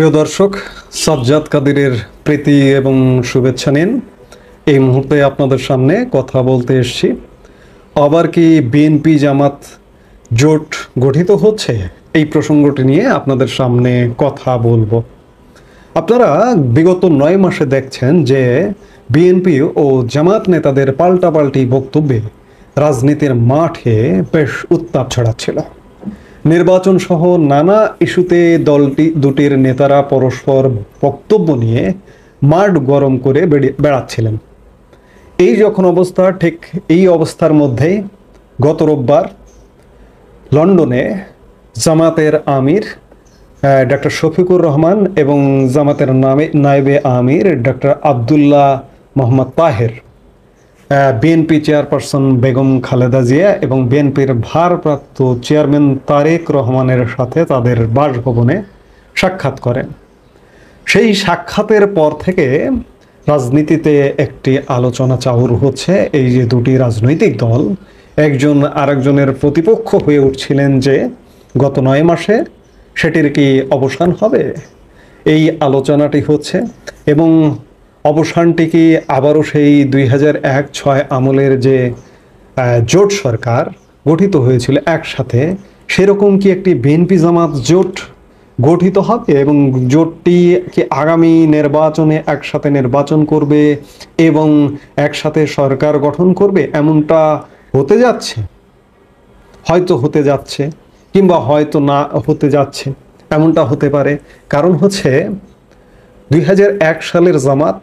প্রিয় দর্শক, সাজ্জাদ কাদিরের প্রীতি এবং শুভেচ্ছা নিন। এই মুহূর্তে আপনাদের সামনে কথা বলতে এসেছি। আবার কি বিএনপি জামাত জোট গঠিত হচ্ছে, এই প্রসঙ্গটি নিয়ে আপনাদের সামনে কথা বলবো। আপনারা বিগত 9 মাসে দেখছেন যে বিএনপি ও জামাত নেতাদের পাল্টাপাল্টি বক্তব্যে রাজনীতির মাঠে বেশ উত্তাপ ছড়াচ্ছিল। নির্বাচন সহ নানা ইস্যুতে দুটির নেতারা পরস্পর বক্তব্য নিয়ে মাঠ গরম করে বেড়াচ্ছিলেন। এই যখন অবস্থা, ঠিক এই অবস্থার মধ্যেই গত রোববার লন্ডনে জামাতের আমির ডক্টর শফিকুর রহমান এবং জামাতের নায়েবে আমির doctor Abdullah Mohammad Taher, BNP chairperson Begum Khaleda Zia এবং বিএনপির ভারপ্রাপ্ত চেয়ারম্যান তারেক রহমানের সাথে তাদের বাসভবনে সাক্ষাৎ করেন। সেই সাক্ষাতের পর থেকে রাজনীতিতে একটি আলোচনা চাউর হচ্ছে। এই যে দুটি রাজনৈতিক দল একজন আরেকজনের প্রতিপক্ষ হয়ে উঠছিলেন, যে গত 9 মাসে সেটির কি অবসান হবে, এই আলোচনাটি হচ্ছে। এবং অবসানটি কি আবারও সেই 2001-06 আমলের যে জোট সরকার গঠিত হয়েছিল একসাথে, সেরকম কি একটি বিএনপি জামাত জোট গঠিত হবে এবং জোটটি কি আগামী নির্বাচনে একসাথে নির্বাচন করবে এবং একসাথে সরকার গঠন করবে? এমনটা হতে যাচ্ছে, হয়তো হতে যাচ্ছে, কিংবা হয়তো না হতে যাচ্ছে, এমনটা হতে পারে। কারণ হচ্ছে 2001 সালের জামাত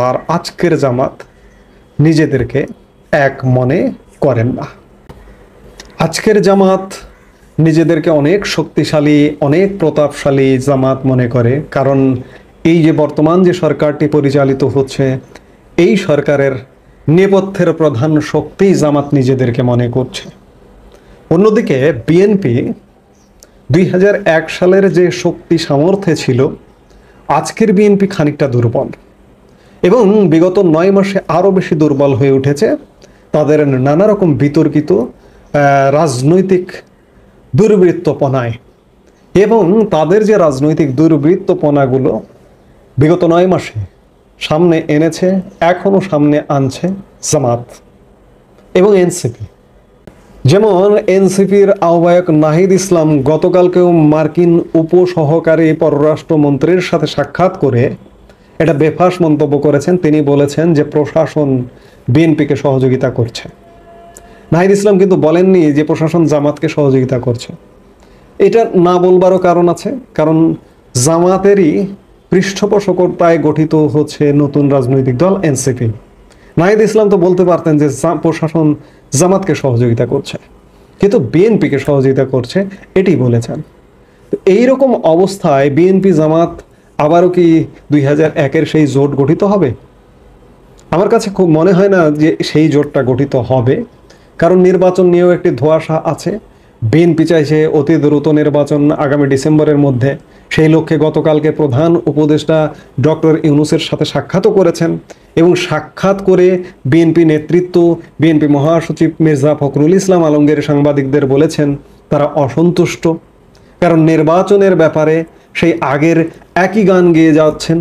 আর আজকের জামাত নিজেদেরকে এক মনে করেন না। আজকের জামাত নিজেদেরকে অনেক শক্তিশালী, অনেক প্রতাপশালী জামাত মনে করে, কারণ এই যে বর্তমান যে সরকারটি পরিচালিত হচ্ছে, এই সরকারের নেপথ্যের প্রধান শক্তি জামাত নিজেদেরকে মনে করছে। অন্যদিকে বিএনপি 2001 সালের যে শক্তি সামর্থ্যে ছিল, আজকের বিএনপি খানিকটা দুর্বল এবং বিগত 9 মাসে আরও বেশি দুর্বল হয়ে উঠেছে তাদের নানা রকম বিতর্কিত রাজনৈতিক দুর্বৃত্তপনায়। এবং তাদের যে রাজনৈতিক দুর্বৃত্তপনাগুলো বিগত 9 মাসে সামনে এনেছে, এখনও সামনে আনছে জামাত এবং এনসিপি। যেমন এনসিপির আহ্বায়ক নাহিদ ইসলাম গতকালকেও মার্কিন উপসহকারী পররাষ্ট্রমন্ত্রীর সাথে সাক্ষাৎ করে এটা বেফাঁস মন্তব্য করেছেন। তিনি বলেছেন যে প্রশাসন বিএনপিকে সহযোগিতা করছে। নাহিদ ইসলাম কিন্তু বলেননি যে প্রশাসন জামাতকে সহযোগিতা করছে। এটা না বলবারও কারণ আছে, কারণ জামাতেরই পৃষ্ঠপোষকতায় গঠিত হচ্ছে নতুন রাজনৈতিক দল এনসিপি। নাহিদ ইসলাম তো বলতে পারতেন যে প্রশাসন জামাতকে সহযোগিতা করছে, কিন্তু বিএনপিকে সহযোগিতা করছে, এটি বলেছেন। এইরকম অবস্থায় বিএনপি জামাত আবারও কি 2001-এর সেই জোট গঠিত হবে? আমার কাছে খুব মনে হয় না যে সেই জোটটা গঠিত হবে, কারণ নির্বাচন নিয়েও একটি ধোঁয়াশা আছে। বিএনপি চাইছে অতি দ্রুত নির্বাচন আগামী ডিসেম্বরের মধ্যে। সেই লক্ষ্যে গতকালকে প্রধান উপদেষ্টা ডক্টর ইউনূসের সাথে সাক্ষাৎও করেছেন এবং সাক্ষাৎ করে বিএনপি নেতৃত্ব, বিএনপি মহাসচিব মির্জা ফখরুল ইসলাম আলমগীর সাংবাদিকদের বলেছেন তারা অসন্তুষ্ট, কারণ নির্বাচনের ব্যাপারে সেই আগের একই গান গেয়ে যাচ্ছেন,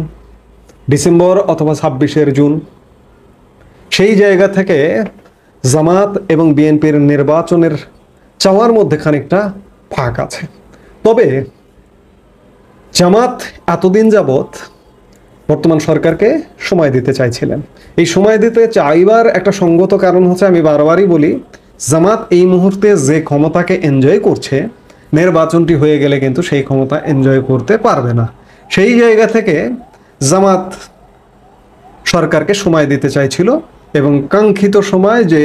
ডিসেম্বর অথবা 26 জুন। সেই জায়গা থেকে জামাত এবং বিএনপির নির্বাচনের চাওয়ার মধ্যে খানিকটা ফাঁক আছে। তবে জামাত এতদিন যাবৎ বর্তমান সরকারকে সময় দিতে চাইছিলেন। এই সময় দিতে চাইবার একটা সঙ্গত কারণ হচ্ছে, আমি বারবারই বলি, জামাত এই মুহূর্তে যে ক্ষমতাকে এনজয় করছে, নির্বাচনটি হয়ে গেলে কিন্তু সেই ক্ষমতা এনজয় করতে পারবে না। সেই জায়গা থেকে জামাত সরকারকে সময় দিতে চাইছিল এবং কাঙ্ক্ষিত সময় যে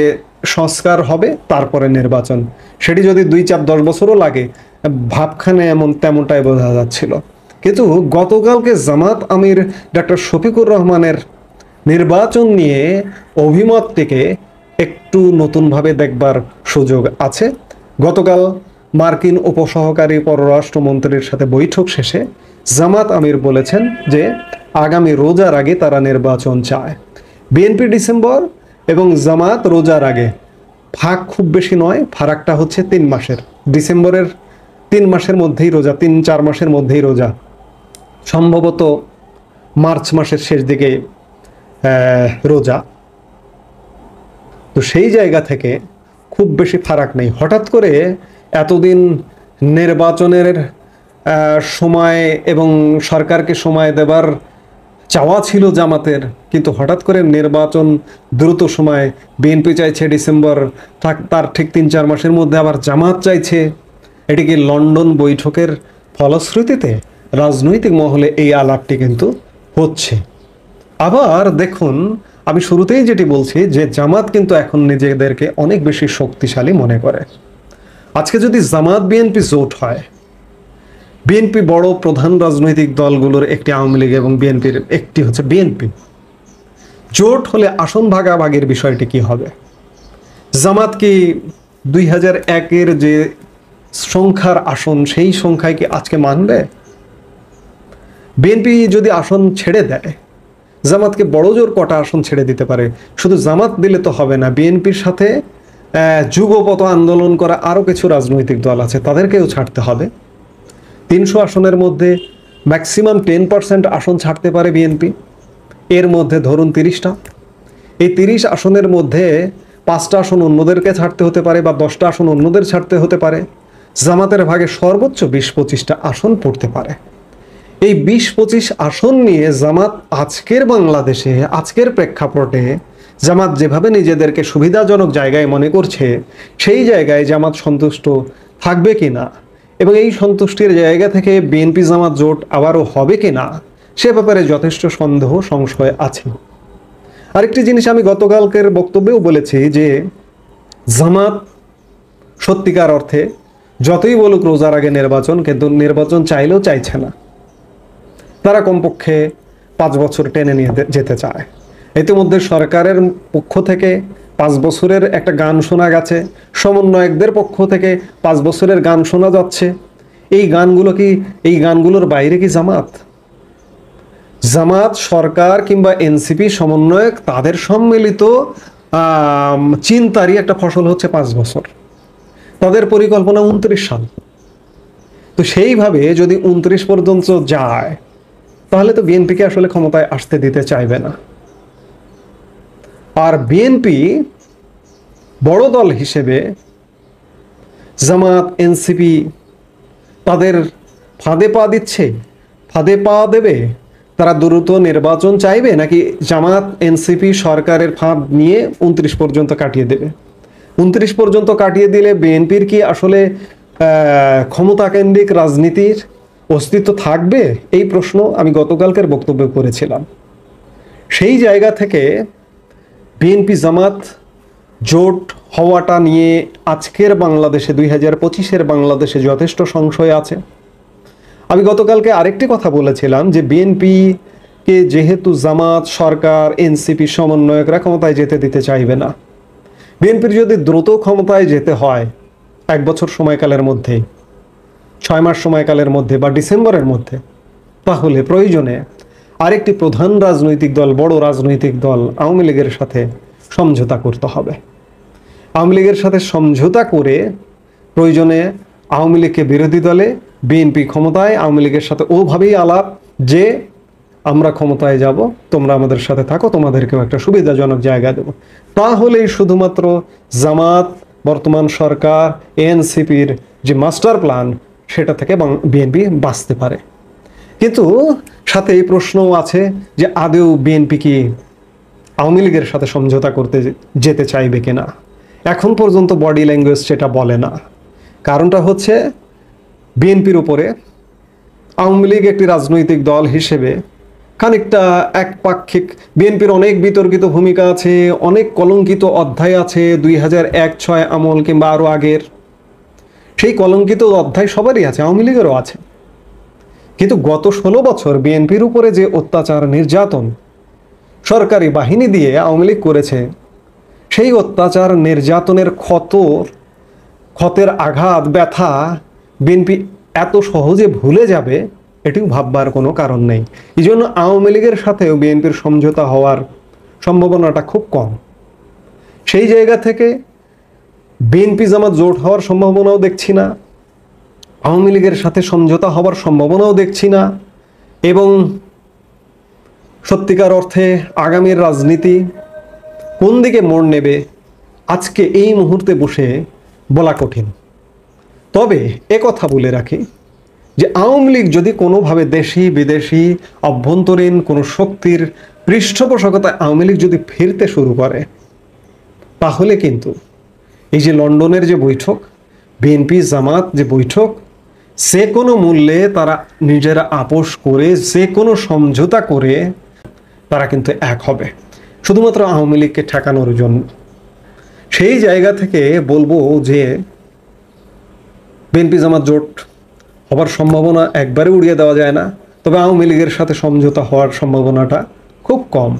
সংস্কার হবে তারপরে নির্বাচন, সেটি যদি 2-4-10 বছরও লাগে, ভাবখানে তেমনটাই বোঝা যাচ্ছিল। কিন্তু গতকালকে জামাত আমির ডক্টর শফিকুর রহমানের নির্বাচন নিয়ে অভিমতটিকে একটু নতুনভাবে দেখবার সুযোগ আছে। গতকাল মার্কিন উপসহকারী পররাষ্ট্রমন্ত্রীর সাথে বৈঠক শেষে জামাত আমির বলেছেন যে আগামী রোজার আগে তারা নির্বাচন চায়। বিএনপি ডিসেম্বর এবং জামাত রোজার আগে, ফাঁক খুব বেশি নয়, ফারাকটা হচ্ছে 3 মাসের। ডিসেম্বরের 3 মাসের মধ্যেই রোজা, 3-4 মাসের মধ্যেই রোজা। সম্ভবত মার্চ মাসের শেষ দিকে রোজা। তো সেই জায়গা থেকে খুব বেশি ফারাক নেই। হঠাৎ করে এতদিন নির্বাচনের সময় এবং সরকারকে সময় দেবার চাওয়া ছিল জামাতের, কিন্তু হঠাৎ করে নির্বাচন দ্রুত সময়, বিএনপি চাইছে ডিসেম্বর, তার ঠিক 3-4 মাসের মধ্যে আবার জামাত চাইছে। এটি কি লন্ডন বৈঠকের ফলশ্রুতিতে? রাজনৈতিক মহলে এই আলাপটি কিন্তু হচ্ছে। আবার দেখুন, আমি শুরুতেই যেটি বলছি যে জামাত কিন্তু এখন নিজেদেরকে অনেক বেশি শক্তিশালী মনে করে। আজকে যদি জামাত বিএনপি জোট হয়, বিএনপি বড় প্রধান রাজনৈতিক দলগুলোর একটি, আওয়ামী লীগ এবং বিএনপির একটি হচ্ছে বিএনপি, জোট হলে আসন ভাগাভাগির বিষয়টি কি হবে? জামাত কি 2001-এর যে সংখ্যার আসন সেই সংখ্যায় কি আজকে মানবে? বিএনপি যদি আসন ছেড়ে দেয়, জামাতকে বড় জোর কটা আসন ছেড়ে দিতে পারে? শুধু জামাত দিলে তো হবে না, বিএনপির সাথে যুগপৎ আন্দোলন করা আরও কিছু রাজনৈতিক দল আছে, তাদেরকেও ছাড়তে হবে। 300 আসনের মধ্যে ম্যাক্সিমাম 10% আসন ছাড়তে পারে বিএনপি। এর মধ্যে ধরুন 30টা, এই 30 আসনের মধ্যে 5টা আসন অন্যদেরকে ছাড়তে হতে পারে বা 10টা আসন অন্যদের ছাড়তে হতে পারে। জামাতের ভাগে সর্বোচ্চ 20-25টা আসন পড়তে পারে। এই 20-25 আসন নিয়ে জামাত আজকের বাংলাদেশে, আজকের প্রেক্ষাপটে জামাত যেভাবে নিজেদেরকে সুবিধাজনক জায়গায় মনে করছে, সেই জায়গায় জামাত সন্তুষ্ট থাকবে কিনা এবং এই সন্তুষ্টির জায়গা থেকে বিএনপি জামাত জোট আবারও হবে কিনা, সে ব্যাপারে যথেষ্ট সন্দেহ সংশয় আছে। আরেকটি জিনিস আমি গতকালকের বক্তব্যেও বলেছি যে জামাত সত্যিকার অর্থে যতই বলুক রোজার আগে নির্বাচন, কিন্তু নির্বাচন চাইলেও চাইছে না। তারা কমপক্ষে 5 বছর টেনে নিয়ে যেতে চায়। ইতিমধ্যে সরকারের পক্ষ থেকে 5 বছরের একটা গান শোনা গেছে, সমন্বয়কদের পক্ষ থেকে 5 বছরের গান শোনা যাচ্ছে। এই গানগুলো কি, এই গানগুলোর বাইরে কি জামাত? জামাত, সরকার কিংবা এনসিপি সমন্বয়ক, তাদের সম্মিলিত চিন্তারই একটা ফসল হচ্ছে 5 বছর। তাদের পরিকল্পনা 29 সাল। তো সেইভাবে যদি 29 পর্যন্ত যায়, তাহলে তো বিএনপিকে আসলে ক্ষমতায় আসতে দিতে চাইবে না। আর বিএনপি বড় দল হিসেবে জামাত, এনসিপি তাদের ফাঁদে পা দিচ্ছে, ফাঁদে পা দেবে। তারা দ্রুত নির্বাচন চাইবে, নাকি জামাত, এনসিপি সরকারের ফাঁদ নিয়ে 29 পর্যন্ত কাটিয়ে দেবে? 29 পর্যন্ত কাটিয়ে দিলে বিএনপির কি আসলে ক্ষমতাকেন্দ্রিক রাজনীতির অস্তিত্ব থাকবে? এই প্রশ্ন আমি গতকালকের বক্তব্যে করেছিলাম। সেই জায়গা থেকে বিএনপি জামাত জোট হওয়াটা নিয়ে আজকের বাংলাদেশে, 2025-এর বাংলাদেশে যথেষ্ট সংশয় আছে। আমি গতকালকে আরেকটি কথা বলেছিলাম যে বিএনপিকে যেহেতু জামাত, সরকার, এনসিপি সমন্বয়করা ক্ষমতায় যেতে দিতে চাইবে না, বিএনপির যদি দ্রুত ক্ষমতায় যেতে হয় 1 বছর সময়কালের মধ্যে, 6 মাস সময়কালের মধ্যে বা ডিসেম্বরের মধ্যে, তাহলে প্রয়োজনে আরেকটি প্রধান রাজনৈতিক দল, বড় রাজনৈতিক দল আওয়ামী লীগের সাথে সমঝোতা করতে হবে। আওয়ামী লীগের সাথে সমঝোতা করে প্রয়োজনে আওয়ামী লীগকে বিরোধী দলে, বিএনপি ক্ষমতায়, আওয়ামী লীগের সাথে ওভাবেই আলাপ যে আমরা ক্ষমতায় যাব, তোমরা আমাদের সাথে থাকো, তোমাদেরকেও একটা সুবিধাজনক জায়গা দেব। তাহলেই শুধুমাত্র জামাত, বর্তমান সরকার, এনসিপির যে মাস্টার প্ল্যান, সেটা থেকে বিএনপি বাঁচতে পারে। কিন্তু সাথে এই প্রশ্নও আছে যে আদৌ বিএনপি কি আওয়ামী লীগের সাথে সমঝোতা করতে যেতে চাইবে কিনা। এখন পর্যন্ত বডি ল্যাঙ্গুয়েজ সেটা বলে না। কারণটা হচ্ছে বিএনপির উপরে আওয়ামী লীগ একটি রাজনৈতিক দল হিসেবে খানিকটা একপাক্ষিক, বিএনপির অনেক বিতর্কিত ভূমিকা আছে, অনেক কলঙ্কিত অধ্যায় আছে 2001-06 আমল কিংবা আরও আগের। সেই কলঙ্কিত অধ্যায় সবারই আছে, আওয়ামী লীগেরও আছে। কিন্তু গত 16 বছর বিএনপির উপরে যে অত্যাচার, নির্যাতন সরকারি বাহিনী দিয়ে আওয়ামী লীগ করেছে, সেই অত্যাচার নির্যাতনের ক্ষতের আঘাত, ব্যথা বিএনপি এত সহজে ভুলে যাবে, এটিও ভাববার কোনো কারণ নেই। এই জন্য আওয়ামী লীগের সাথেও বিএনপির সমঝোতা হওয়ার সম্ভাবনাটা খুব কম। সেই জায়গা থেকে বিএনপি জামাত জোট হওয়ার সম্ভাবনাও দেখছি না, আওয়ামী লীগের সাথে সমঝোতা হওয়ার সম্ভাবনাও দেখছি না। এবং সত্যিকার অর্থে আগামীর রাজনীতি কোন দিকে মোড় নেবে আজকে এই মুহূর্তে বসে বলা কঠিন। তবে কথা বলে রাখি যে আওয়ামী লীগ যদি কোনোভাবে দেশি বিদেশি অভ্যন্তরীণ কোনো শক্তির পৃষ্ঠপোষকতায় আওয়ামী লীগ যদি ফিরতে শুরু করে, তাহলে কিন্তু এই যে লন্ডনের যে বৈঠক, বিএনপি জামাত যে বৈঠক, যে কোনো মূল্যে তারা নিজেরা আপোষ করে যে কোনো সমঝোতা করে তারা কিন্তু এক হবে শুধুমাত্র আওয়ামী লীগকে ঠেকানোর জন্য। সেই জায়গা থেকে বলবো যে বিএনপি জামাত জোট হবার সম্ভাবনা একবারে উড়িয়ে দেওয়া যায় না, তবে আওয়ামী লীগের সাথে সমঝোতা হওয়ার সম্ভাবনাটা খুব কম।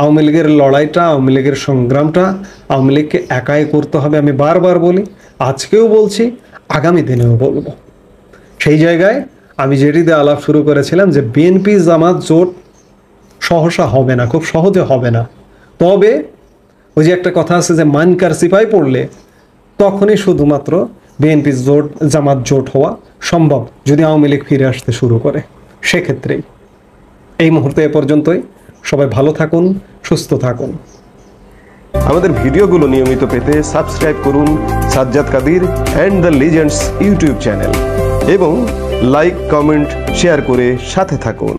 আওয়ামী লীগের লড়াইটা, আওয়ামী লীগের সংগ্রামটা আওয়ামী লীগকে একাই করতে হবে। আমি বারবার বলি, আজকেও বলছি, আগামী দিনেও বলবো। সেই জায়গায় আমি যেটিতে আলাপ শুরু করেছিলাম যে বিএনপি জামাত জোট সহসা হবে না, খুব সহজে হবে না। তবে ওই যে একটা কথা আছে যে মানকার সিপাই পড়লে তখনই শুধুমাত্র বিএনপি জোট জামাত জোট হওয়া সম্ভব যদি আওয়ামী লীগ ফিরে আসতে শুরু করে। সেক্ষেত্রেই এই মুহূর্তে এ পর্যন্তই। সবাই ভালো থাকুন, সুস্থ থাকুন। আমাদের ভিডিওগুলো নিয়মিত পেতে সাবস্ক্রাইব করুন Sajjad Kadir and the legends YouTube channel এবং লাইক, কমেন্ট, শেয়ার করে সাথে থাকুন।